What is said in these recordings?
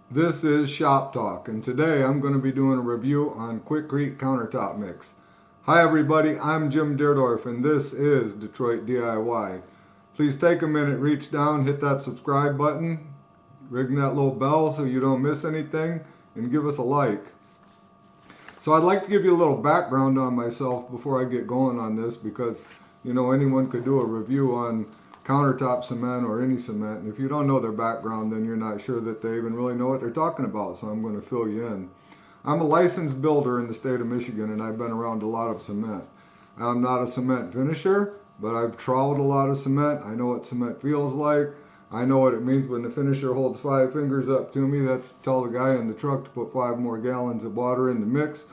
This is Shop Talk, and today I'm going to be doing a review on Quikrete Countertop Mix. Hi everybody, I'm Jim Deerdorf, and this is Detroit DIY. Please take a minute, reach down, hit that subscribe button, ring that little bell so you don't miss anything, and give us a like. So I'd like to give you a little background on myself before I get going on this, because anyone could do a review on countertop cement or any cement, and if you don't know their background, then you're not sure that they even really know what they're talking about, so I'm going to fill you in. I'm a licensed builder in the state of Michigan, and I've been around a lot of cement. I'm not a cement finisher, but I've troweled a lot of cement. I know what cement feels like. I know what it means when the finisher holds 5 fingers up to me. That's to tell the guy in the truck to put 5 more gallons of water in the mix.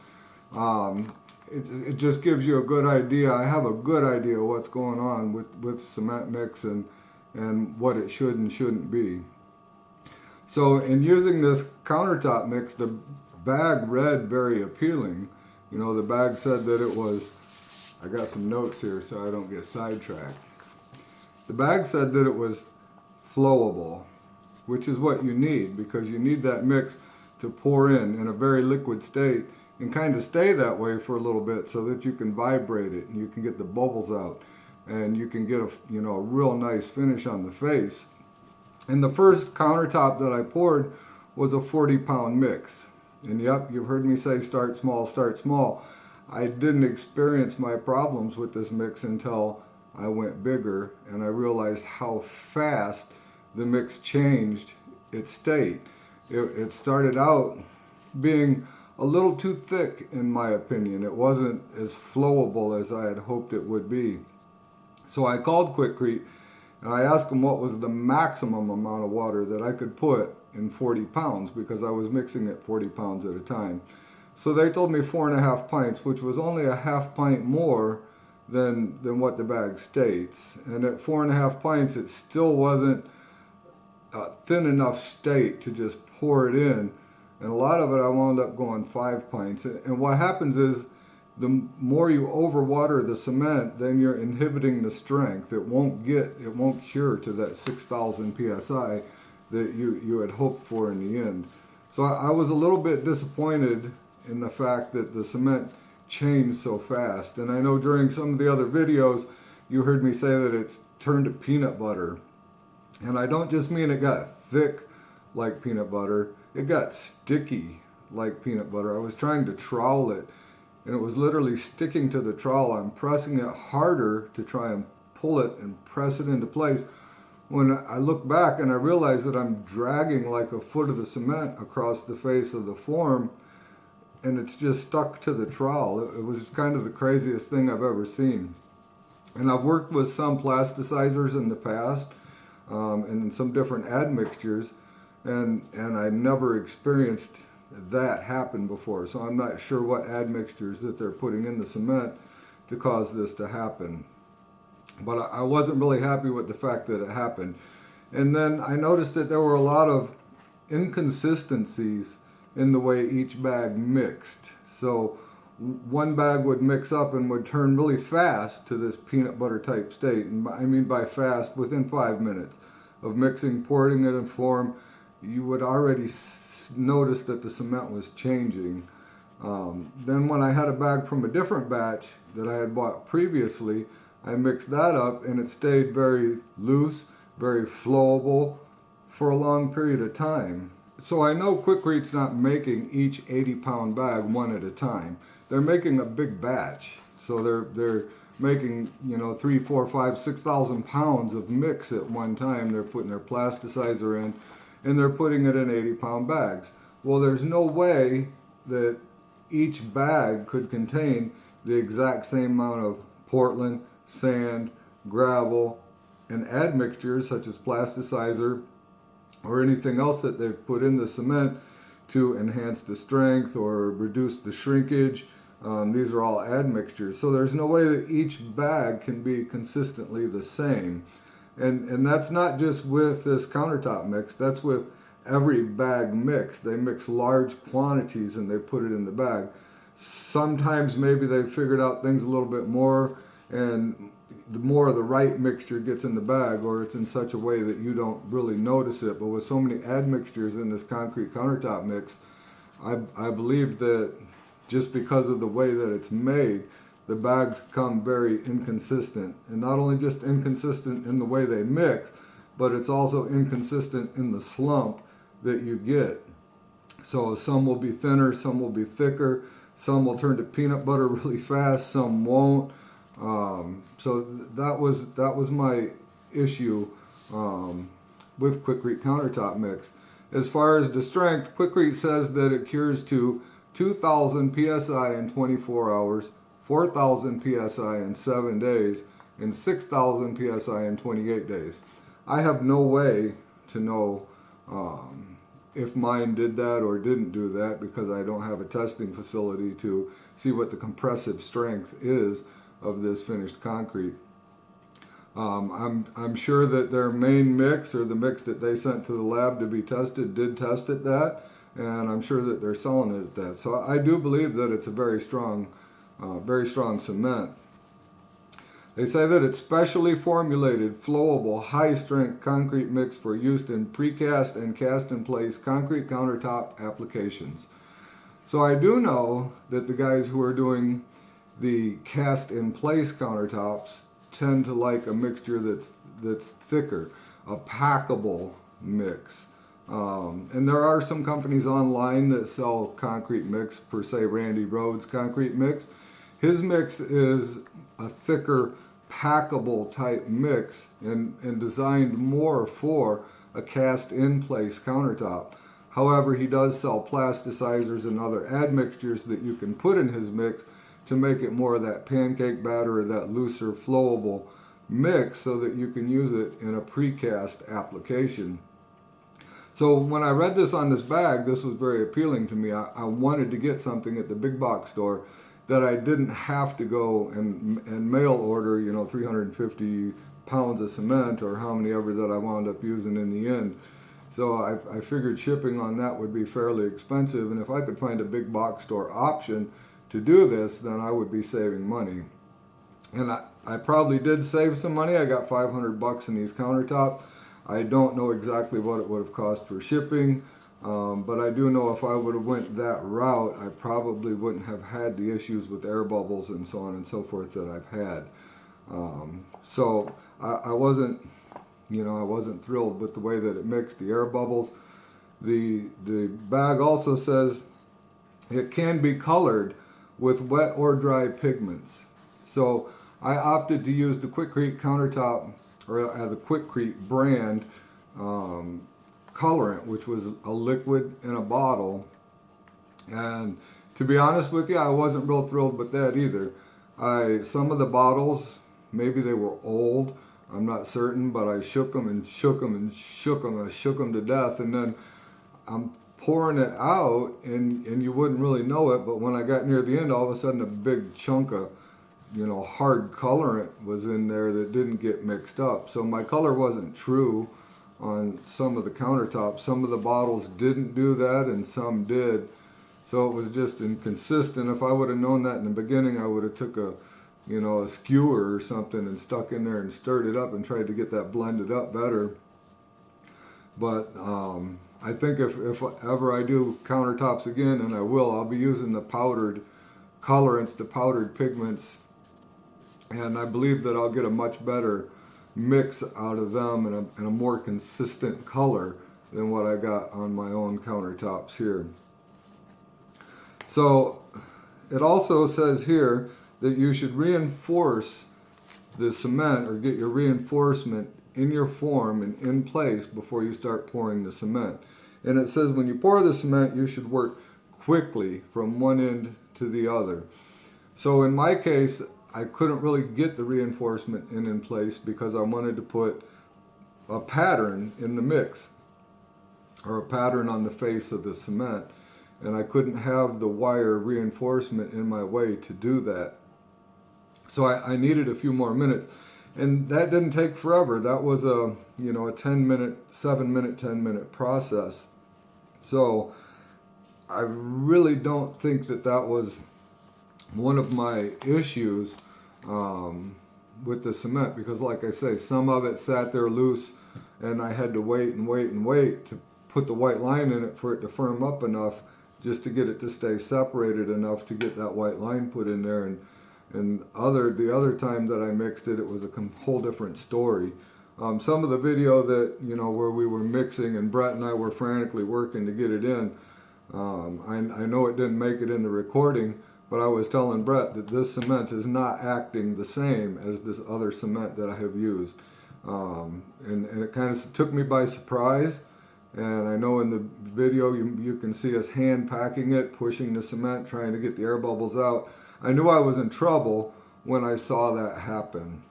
It just gives you a good idea. I have a good idea of what's going on with cement mix and what it should and shouldn't be. So in using this countertop mix, the bag read very appealing. The bag said that it was, I got some notes here so I don't get sidetracked. The bag said that it was flowable, which is what you need, because you need that mix to pour in a very liquid state and kind of stay that way for a little bit so that you can vibrate it and you can get the bubbles out and you can get a real nice finish on the face. And the first countertop that I poured was a 40-pound mix. And yep, you've heard me say start small, start small. I didn't experience my problems with this mix until I went bigger and I realized how fast the mix changed its state. It started out being a little too thick, in my opinion. It wasn't as flowable as I had hoped it would be. So I called Quikrete and I asked them what was the maximum amount of water that I could put in 40 pounds, because I was mixing it 40 pounds at a time. So they told me 4.5 pints, which was only a half pint more than what the bag states. And at 4.5 pints, it still wasn't a thin enough state to just pour it in. And a lot of it I wound up going 5 pints. And what happens is the more you overwater the cement, then you're inhibiting the strength. It won't cure to that 6,000 psi that you had hoped for in the end. So I was a little bit disappointed in the fact that the cement changed so fast. And I know during some of the other videos you heard me say that it's turned to peanut butter. And I don't just mean it got thick like peanut butter. It got sticky like peanut butter. I was trying to trowel it, and it was literally sticking to the trowel. I'm pressing it harder to try and pull it and press it into place. When I look back and I realize that I'm dragging like a foot of the cement across the face of the form, and it's just stuck to the trowel. It was kind of the craziest thing I've ever seen. And I've worked with some plasticizers in the past, and some different admixtures, and I never experienced that happen before. So I'm not sure what admixtures that they're putting in the cement to cause this to happen. But I wasn't really happy with the fact that it happened. And then I noticed that there were a lot of inconsistencies in the way each bag mixed. So one bag would mix up and would turn really fast to this peanut butter type state. And I mean by fast, within 5 minutes of mixing, pouring it in form, you would already notice that the cement was changing. Then when I had a bag from a different batch that I had bought previously, I mixed that up and it stayed very loose, very flowable for a long period of time. So I know Quikrete's not making each 80-pound bag one at a time. They're making a big batch. So they're making 3, 4, 5, 6,000 pounds of mix at one time. They're putting their plasticizer in and they're putting it in 80-pound bags. Well, there's no way that each bag could contain the exact same amount of Portland, sand, gravel, and admixtures such as plasticizer or anything else that they've put in the cement to enhance the strength or reduce the shrinkage. These are all admixtures. So there's no way that each bag can be consistently the same. And that's not just with this countertop mix, that's with every bag mix. They mix large quantities and they put it in the bag. Sometimes maybe they've figured out things a little bit more, and the more of the right mixture gets in the bag, or it's in such a way that you don't really notice it. But with so many admixtures in this concrete countertop mix, I believe that just because of the way that it's made, the bags come very inconsistent. And not only just inconsistent in the way they mix, but it's also inconsistent in the slump that you get. So some will be thinner, some will be thicker, some will turn to peanut butter really fast, some won't. So that was my issue with Quikrete Countertop Mix. As far as the strength, Quikrete says that it cures to 2,000 psi in 24 hours, 4,000 psi in 7 days, and 6,000 psi in 28 days. I have no way to know if mine did that or didn't do that, because I don't have a testing facility to see what the compressive strength is of this finished concrete. I'm sure that their main mix, or the mix that they sent to the lab to be tested, did test at that, and I'm sure that they're selling it at that. So I do believe that it's a very strong cement. They say that it's specially formulated, flowable, high-strength concrete mix for use in precast and cast-in-place concrete countertop applications. So I do know that the guys who are doing the cast-in-place countertops tend to like a mixture that's thicker, a packable mix. And there are some companies online that sell concrete mix, per se Randy Rhodes concrete mix. His mix is a thicker, packable type mix and designed more for a cast-in-place countertop. However, he does sell plasticizers and other admixtures that you can put in his mix to make it more of that pancake batter or that looser, flowable mix, so that you can use it in a precast application. So when I read this on this bag, this was very appealing to me. I wanted to get something at the big box store that I didn't have to go and mail order, 350 pounds of cement, or how many ever that I wound up using in the end. So I figured shipping on that would be fairly expensive, and if I could find a big box store option to do this, then I would be saving money. And I probably did save some money. I got $500 in these countertops. I don't know exactly what it would have cost for shipping, but I do know if I would have went that route, I probably wouldn't have had the issues with air bubbles and so on and so forth that I've had. So I wasn't thrilled with the way that it mixed, the air bubbles. The bag also says it can be colored with wet or dry pigments. So I opted to use the Quikrete Countertop, or the Quikrete brand colorant, which was a liquid in a bottle. And to be honest with you, I wasn't real thrilled with that either. Some of the bottles, maybe they were old, I'm not certain, but I shook them and shook them and shook them. I shook them to death, and then I'm pouring it out, and you wouldn't really know it, but when I got near the end, all of a sudden a big chunk of hard colorant was in there that didn't get mixed up. So my color wasn't true on some of the countertops. Some of the bottles didn't do that, and some did. So it was just inconsistent. If I would have known that in the beginning, I would have took a skewer or something and stuck in there and stirred it up and tried to get that blended up better. But I think if ever I do countertops again, and I will, I'll be using the powdered colorants, the powdered pigments, and I believe that I'll get a much better mix out of them and a more consistent color than what I got on my own countertops here. So it also says here that you should reinforce the cement, or get your reinforcement in your form and in place before you start pouring the cement. And it says when you pour the cement, you should work quickly from one end to the other. So in my case, I couldn't really get the reinforcement in place because I wanted to put a pattern in the mix, or a pattern on the face of the cement, and I couldn't have the wire reinforcement in my way to do that. So I needed a few more minutes, and that didn't take forever. That was a 7-10 minute process. So I really don't think that was one of my issues with the cement, because like I say, some of it sat there loose and I had to wait and wait and wait to put the white line in it for it to firm up enough just to get it to stay separated enough to get that white line put in there. And the other time that I mixed it, it was a whole different story. Some of the video that, you know, where we were mixing and Brett and I were frantically working to get it in, I know it didn't make it in the recording, but I was telling Brett that this cement is not acting the same as this other cement that I have used. And it kind of took me by surprise. And I know in the video you can see us hand packing it, pushing the cement, trying to get the air bubbles out. I knew I was in trouble when I saw that happen.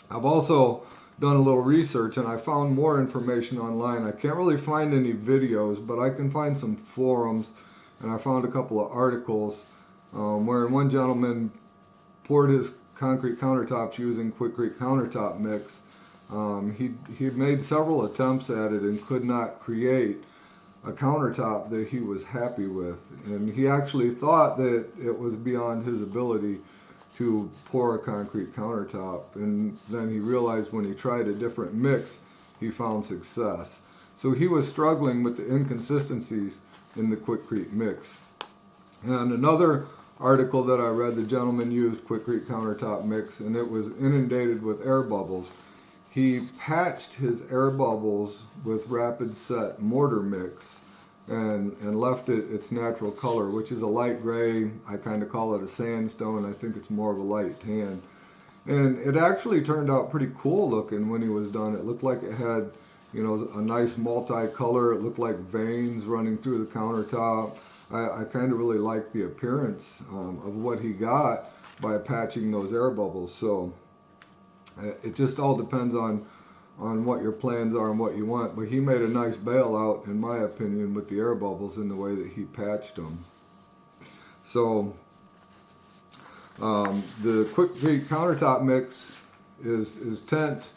I've also done a little research and I found more information online. I can't really find any videos, but I can find some forums, and I found a couple of articles wherein one gentleman poured his concrete countertops using Quikrete Countertop mix. He made several attempts at it and could not create a countertop that he was happy with, and he actually thought that it was beyond his ability to pour a concrete countertop, and then he realized when he tried a different mix he found success. So he was struggling with the inconsistencies in the Quikrete mix. And another article that I read, the gentleman used Quikrete Countertop mix and it was inundated with air bubbles. He patched his air bubbles with rapid set mortar mix and left it its natural color, which is a light gray. I kind of call it a sandstone. I think it's more of a light tan. And it actually turned out pretty cool looking when he was done. It looked like it had, you know, a nice multi-color. It looked like veins running through the countertop. I kind of really liked the appearance of what he got by patching those air bubbles. So it just all depends on what your plans are and what you want. But he made a nice bailout, in my opinion, with the air bubbles in the way that he patched them. So the Quikrete Countertop mix is Didnt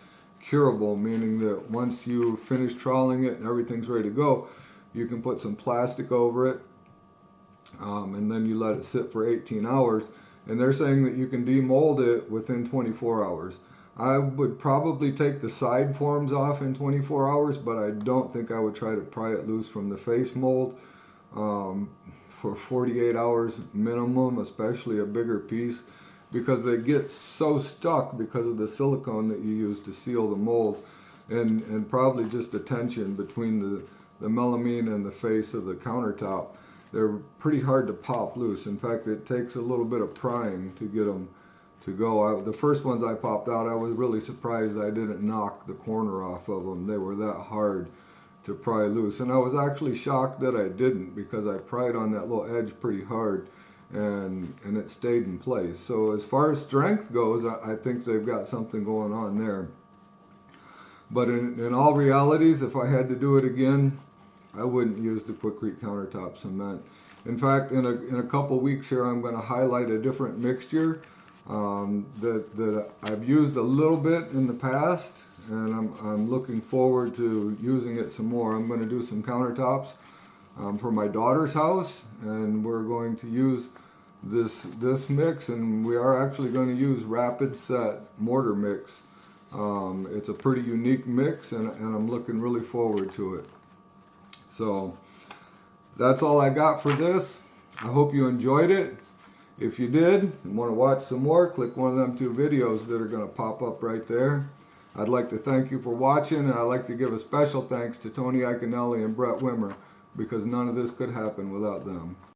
curable, meaning that once you finish troweling it and everything's ready to go, you can put some plastic over it, and then you let it sit for 18 hours. And they're saying that you can demold it within 24 hours. I would probably take the side forms off in 24 hours, but I don't think I would try to pry it loose from the face mold for 48 hours minimum, especially a bigger piece, because they get so stuck because of the silicone that you use to seal the mold, and probably just the tension between the melamine and the face of the countertop. They're pretty hard to pop loose. In fact, it takes a little bit of prying to get them to go. The first ones I popped out, I was really surprised I didn't knock the corner off of them. They were that hard to pry loose. And I was actually shocked that I didn't, because I pried on that little edge pretty hard and it stayed in place. So as far as strength goes, I think they've got something going on there. But in all realities, if I had to do it again, I wouldn't use the Quikrete Countertop cement. In fact, in a couple weeks here, I'm going to highlight a different mixture that I've used a little bit in the past, and I'm looking forward to using it some more. I'm going to do some countertops for my daughter's house, and we're going to use this mix, and we are actually going to use rapid set mortar mix. It's a pretty unique mix, and I'm looking really forward to it. So that's all I got for this. I hope you enjoyed it. If you did and want to watch some more, click one of them two videos that are going to pop up right there. I'd like to thank you for watching, and I'd like to give a special thanks to Tony Iaconelli and Brett Wimmer, because none of this could happen without them.